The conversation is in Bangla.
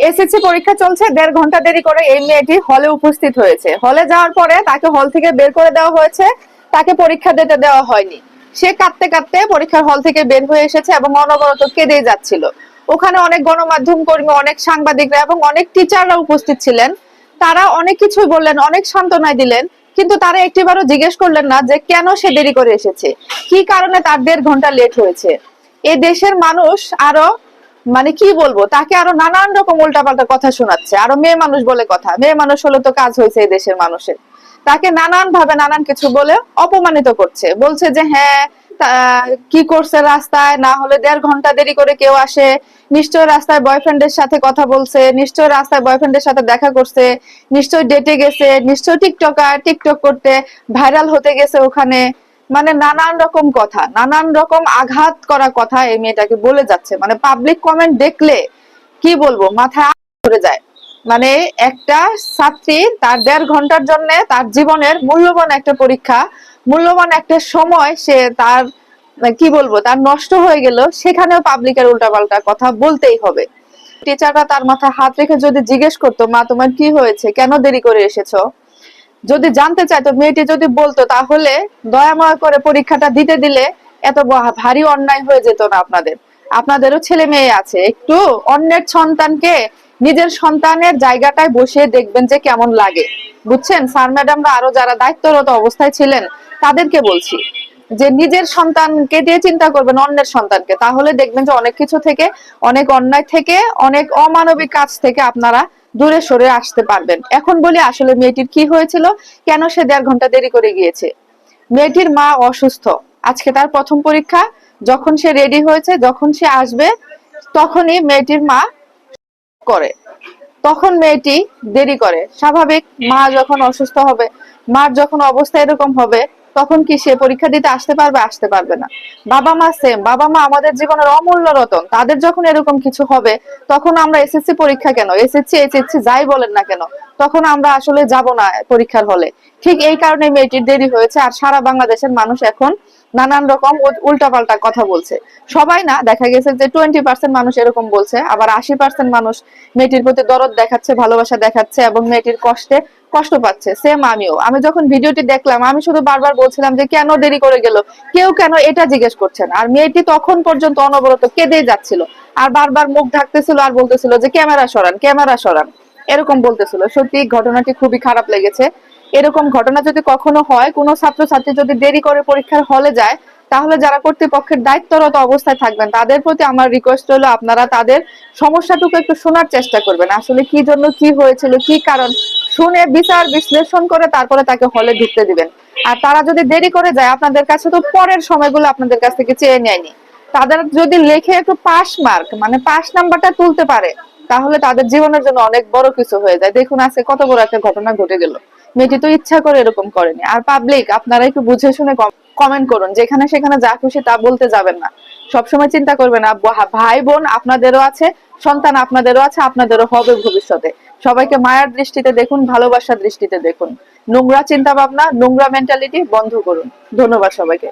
এসএসসি পরীক্ষা চলছে, 1.5 ঘন্টা দেরি করে এই মেয়েটি হলে উপস্থিত হয়েছে। হলে যাওয়ার পরে তাকে হল থেকে বের করে দেওয়া হয়েছে, তাকে পরীক্ষা দিতে দেওয়া হয়নি। সে কাঁদতে কাঁদতে পরীক্ষার হল থেকে বের হয়ে এসেছে এবং অনবরত কেঁদেই যাচ্ছিল। ওখানে অনেক গণমাধ্যম কর্মী, অনেক সাংবাদিকরা এবং অনেক টিচাররা উপস্থিত ছিলেন। তারা অনেক কিছুই বললেন, অনেক সান্ত্বনা দিলেন, কিন্তু তারা একটিবারও জিজ্ঞেস করলেন না যে কেন সে দেরি করে এসেছে, কি কারণে তার 1.5 ঘন্টা লেট হয়েছে। এই দেশের মানুষ আরো মানে কি বলবো, তাকে আরো নানান রকম উল্টাপাল্টা কথা শোনাচ্ছে। আরো মেয়ে মানুষ বলে কথা, মেয়ে মানুষ হলে তো কাজ হয়েছে এই দেশের মানুষের। তাকে নানান ভাবে নানান কিছু বলে অপমানিত করছে, বলছে যে হ্যাঁ কি করছে রাস্তায়, না হলে 1.5 ঘন্টা দেরি করে কেউ আসে, নিশ্চয় রাস্তায় বয়ফ্রেন্ডের সাথে কথা বলছে, নিশ্চয় রাস্তায় বয়ফ্রেন্ডের সাথে দেখা করছে, নিশ্চয় ডেটে গেছে, নিশ্চয় টিকটকার, টিকটক করতে ভাইরাল হতে গেছে ওখানে। মানে নানান রকম কথা, নানান রকম আঘাত করা কথা এই মেয়েটাকে বলে যাচ্ছে। মানে পাবলিক কমেন্ট দেখলে কি বলবো, মাথা ধরে যায়। মানে একটা ছাত্রী তার 1.5 ঘন্টার জন্য তার জীবনের মূল্যবান একটা পরীক্ষা, মূল্যবান একটা সময় সে তার কি বলবো তার নষ্ট হয়ে গেল, সেখানেও পাবলিকের উল্টাপাল্টা কথা বলতেই হবে। টিচাররা তার মাথায় হাত রেখে যদি জিজ্ঞেস করতো, মা তোমার কি হয়েছে, কেন দেরি করে এসেছো, যদি জানতে চাইতো, মেয়েটি যদি বলতো, তাহলে দয়াময় করে পরীক্ষাটা দিতে দিলে এত ভারী অন্যায় হয়ে যেত না। আপনাদেরও ছেলে মেয়ে আছে, একটু অন্যের সন্তানকে নিজের সন্তানের জায়গাটায় বসিয়ে দেখবেন যে কেমন লাগে, বুঝছেন? স্যার ম্যাডামরা আরো যারা দায়িত্বরত অবস্থায় ছিলেন তাদেরকে বলছি যে নিজের সন্তানকে দিয়ে চিন্তা করবেন অন্যের সন্তানকে, তাহলে দেখবেন যে অনেক কিছু থেকে, অনেক অন্যায় থেকে, অনেক অমানবিক কাজ থেকে আপনারা দূরে সরে আসতে পারবেন। এখন বলি আসলে মেয়েটির কি হয়েছিল, কেন সে 1.5 ঘন্টা দেরি করে গিয়েছে। মেয়েটির মা অসুস্থ, আজকে তার প্রথম পরীক্ষা। যখন সে রেডি হয়েছে, যখন সে আসবে, তখনই মেয়েটির মা করে, তখন মেয়েটি দেরি করে। স্বাভাবিক, মা যখন অসুস্থ হবে, মার যখন অবস্থা এরকম হবে, তখন কি সে পরীক্ষা দিতে আসতে পারবে? আসতে পারবে না। বাবা মা সেম, বাবা মা আমাদের জীবনের অমূল্য রতন। তাদের যখন এরকম কিছু হবে, তখন আমরা এসএসসি পরীক্ষা কেন, এসএসসি এইচএসসি যাই বলেন না কেন, তখন আমরা আসলে যাব না পরীক্ষার হলে। ঠিক এই কারণে মেয়েটির দেরি হয়েছে। আর সারা বাংলাদেশের মানুষ এখন নানান রকম উল্টাপাল্টা কথা বলছে। সবাই না, দেখা গেছে যে 20% মানুষ এরকম বলছে, আবার 80% মানুষ মেয়েটির প্রতি দরদ দেখাচ্ছে, ভালোবাসা দেখাচ্ছে এবং মেয়েটির কষ্টে কষ্ট পাচ্ছে। সেম আমিও, আমি যখন ভিডিওটি দেখলাম, আমি শুধু বারবার বলছিলাম যে কেন দেরি করে গেল, কেউ কেন এটা জিজ্ঞেস করছেন। আর মেয়েটি তখন পর্যন্ত অনবরত কেঁদেই যাচ্ছিল, আর বারবার মুখ ঢাকতেছিল আর বলতেছিল যে ক্যামেরা সরান, ক্যামেরা সরান, এরকম বলতেছিল। সত্যি ঘটনাটি খুবই খারাপ লেগেছে। এরকম ঘটনা যদি কখনো হয়, কোনো ছাত্রছাত্রী যদি দেরি করে পরীক্ষার হলে যায়, তাহলে যারা কর্তৃপক্ষের দায়িত্বরত অবস্থায় থাকবেন তাদের প্রতি আমার রিকোয়েস্ট হলো, আপনারা তাদের সমস্যাটুকু একটু শোনার চেষ্টা করবেন। আসলে কি জন্য কি হয়েছিল, কি কারণ, শুনে বিচার বিশ্লেষণ করে তারপরে তাকে হলে ঢুকতে দিবেন। আর তারা যদি দেরি করে যায়, আপনাদের কাছে তো পরের সময়গুলো আপনাদের কাছ থেকে চেয়ে নেয়নি। তাদের যদি লেখে একটু পাস মার্ক, মানে পাস নাম্বারটা তুলতে পারে, তাহলে তাদের জীবনের জন্য অনেক বড় কিছু হয়ে যায়। দেখুন আজকে কত বড় একটা ঘটনা ঘটে গেল। মেয়েটি তো ইচ্ছা করে এরকম করেনি। আর পাবলিক, আপনারা একটু বুঝে শুনে কমেন্ট করুন, যেখানে সেখানে যা খুশি তা বলতে যাবেন না। সবসময় চিন্তা করবেন, ভাই বোন আপনাদেরও আছে, সন্তান আপনাদেরও আছে, আপনাদেরও হবে ভবিষ্যতে। সবাইকে মায়ার দৃষ্টিতে দেখুন, ভালোবাসার দৃষ্টিতে দেখুন। নোংরা চিন্তা ভাবনা, নোংরা মেন্টালিটি বন্ধ করুন। ধন্যবাদ সবাইকে।